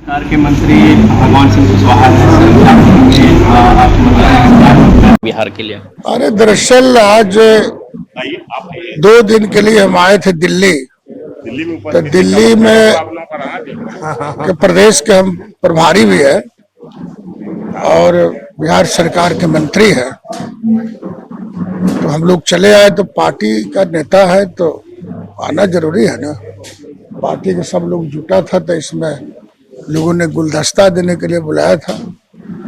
सरकार के मंत्री भगवान सिंह कुशवाहा आप बिहार के लिए। अरे दरअसल आज 2 दिन के लिए हम आए थे दिल्ली। तो दिल्ली में के प्रदेश के हम प्रभारी भी है और बिहार सरकार के मंत्री है। तो हम लोग चले आए, तो पार्टी का नेता है तो आना जरूरी है ना। पार्टी के सब लोग जुटा था, तो इसमें लोगों ने गुलदस्ता देने के लिए बुलाया था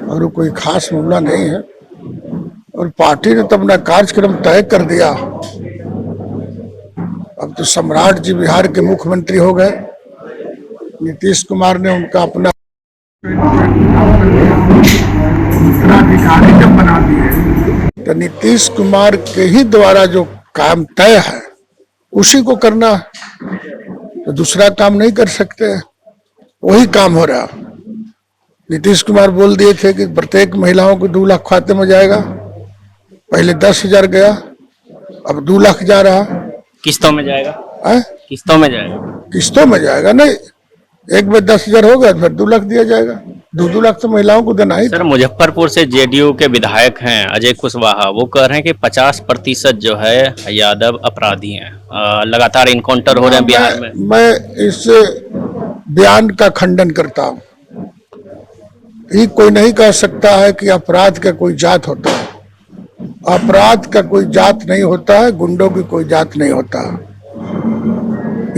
और वो कोई खास मामला नहीं है। और पार्टी ने तो अपना कार्यक्रम तय कर दिया। अब तो सम्राट जी बिहार के मुख्यमंत्री हो गए। नीतीश कुमार ने उनका अपना उत्तराधिकारी जब बना दिए, तो नीतीश कुमार के ही द्वारा जो काम तय है उसी को करना, तो दूसरा काम नहीं कर सकते। वही काम हो रहा। नीतीश कुमार बोल दिए थे कि प्रत्येक महिलाओं को 2 लाख खाते में जाएगा। पहले 10,000 गया, अब 2 लाख जा रहा। किस्तों में जाएगा? किस्तों में जाएगा? किस्तों में जाएगा नहीं, एक बार 10,000 होगा फिर 2 लाख दिया जाएगा। 2-2 लाख तो महिलाओं को देना ही। सर, मुजफ्फरपुर से जेडीयू के विधायक हैं अजय कुशवाहा, वो कह रहे हैं कि 50% जो है यादव अपराधी हैं। लगातार इनकाउंटर हो रहे हैं बिहार में। मैं इस बयान का खंडन करता हूँ। ये कोई नहीं कह सकता है कि अपराध का कोई जात होता है। अपराध का कोई जात नहीं होता है, गुंडों की कोई जात नहीं होता।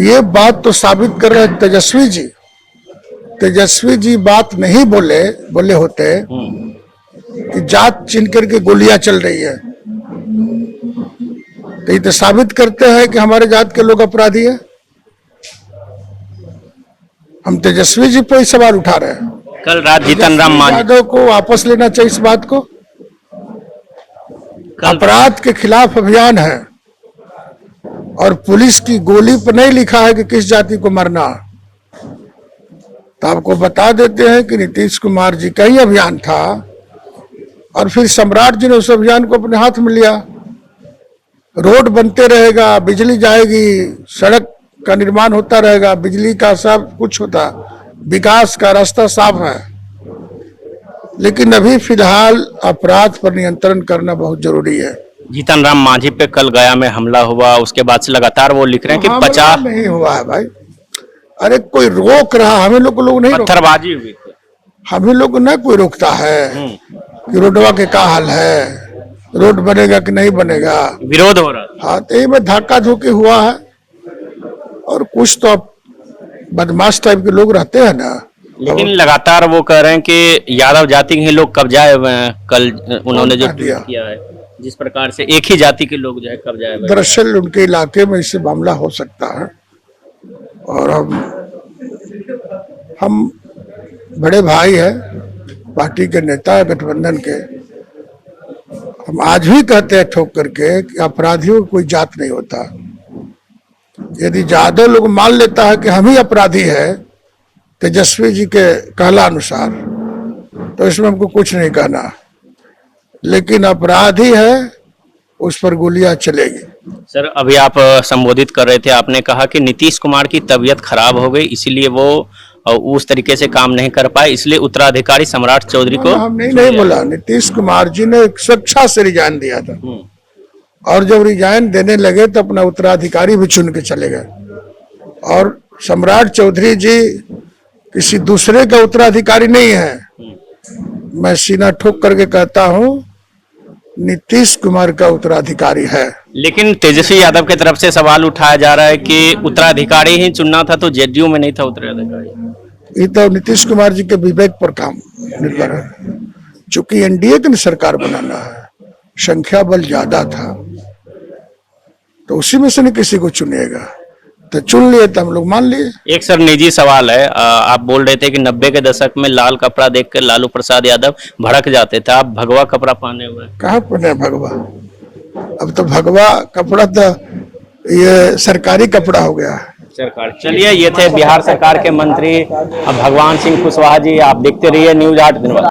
ये बात तो साबित कर रहे तेजस्वी जी। तेजस्वी जी बात नहीं बोले होते कि जात चिन्ह करके गोलियां चल रही है, तो ये तो साबित करते हैं कि हमारे जात के लोग अपराधी है। हम तेजस्वी जी पर सवाल उठा रहे हैं। कल रात जीतन राम मांझी यादव को वापस लेना चाहिए इस बात को। अपराध के खिलाफ अभियान है और पुलिस की गोली पर नहीं लिखा है कि किस जाति को मरना। तो आपको बता देते हैं कि नीतीश कुमार जी का ही अभियान था और फिर सम्राट जी ने उस अभियान को अपने हाथ में लिया। रोड बनते रहेगा, बिजली जाएगी, सड़क का निर्माण होता रहेगा, बिजली का सब कुछ होता, विकास का रास्ता साफ है। लेकिन अभी फिलहाल अपराध पर नियंत्रण करना बहुत जरूरी है। जीतन राम मांझी पे कल गया में हमला हुआ, उसके बाद से लगातार वो लिख रहे हैं कि 50 नहीं हुआ है भाई। अरे कोई रोक रहा, हमें लोग नहीं, पत्थरबाजी हुई थी। हमें लोग न कोई रोकता है कि रोडवा के क्या हाल है, रोड बनेगा कि नहीं बनेगा, विरोध हो रहा। हाँ, तो यही में धक्का धुक्की हुआ है। और कुछ तो बदमाश टाइप के लोग रहते हैं ना। लेकिन लगातार वो कह रहे हैं कि यादव जाति के लोग कब्जाए हुए हैं। कल उन्होंने जो ट्वीट किया है, जिस प्रकार से एक ही जाति के लोग जो है कब्जाए हुए। दरअसल उनके इलाके में इससे मामला हो सकता है और हम बड़े भाई है, पार्टी के नेता है गठबंधन के। हम आज भी कहते हैं ठोक करके कि अपराधियों कोई जात नहीं होता। यदि यादव लोग मान लेता है कि हम ही अपराधी है तेजस्वी जी के कहला अनुसार, तो इसमें हमको कुछ नहीं कहना। लेकिन अपराधी है, उस पर गोलियां चलेगी। सर, अभी आप संबोधित कर रहे थे, आपने कहा कि नीतीश कुमार की तबीयत खराब हो गई, इसीलिए वो उस तरीके से काम नहीं कर पाए, इसलिए उत्तराधिकारी सम्राट चौधरी को। हम नहीं बोला। नीतीश कुमार जी ने स्वेच्छा से रिजाइन दिया था और जब रिजाइन देने लगे तो अपना उत्तराधिकारी भी चुन के चले गए। और सम्राट चौधरी जी किसी दूसरे का उत्तराधिकारी नहीं है। मैं सीना ठोक करके कहता हूं नीतीश कुमार का उत्तराधिकारी है। लेकिन तेजस्वी यादव की तरफ से सवाल उठाया जा रहा है कि उत्तराधिकारी ही चुनना था, तो जेडीयू में नहीं था उत्तराधिकारी। ये तो नीतीश कुमार जी के विवेक पर काम निर्भर है। चूंकि एनडीए की सरकार बनाना है, संख्या बल ज्यादा था, तो उसी में से नहीं किसी को चुनेगा। तो चुन लिए तो हम लोग मान लिए। एक सर निजी सवाल है, आप बोल रहे थे कि 90 के दशक में लाल कपड़ा देखकर लालू प्रसाद यादव भड़क जाते थे, आप भगवा कपड़ा पहने हुए। कहाँ पहने भगवा? अब तो भगवा कपड़ा तो ये सरकारी कपड़ा हो गया है। सरकार। चलिए, ये थे बिहार सरकार के मंत्री भगवान सिंह कुशवाहा जी। आप देखते रहिए न्यूज़ 8 दिन बाद।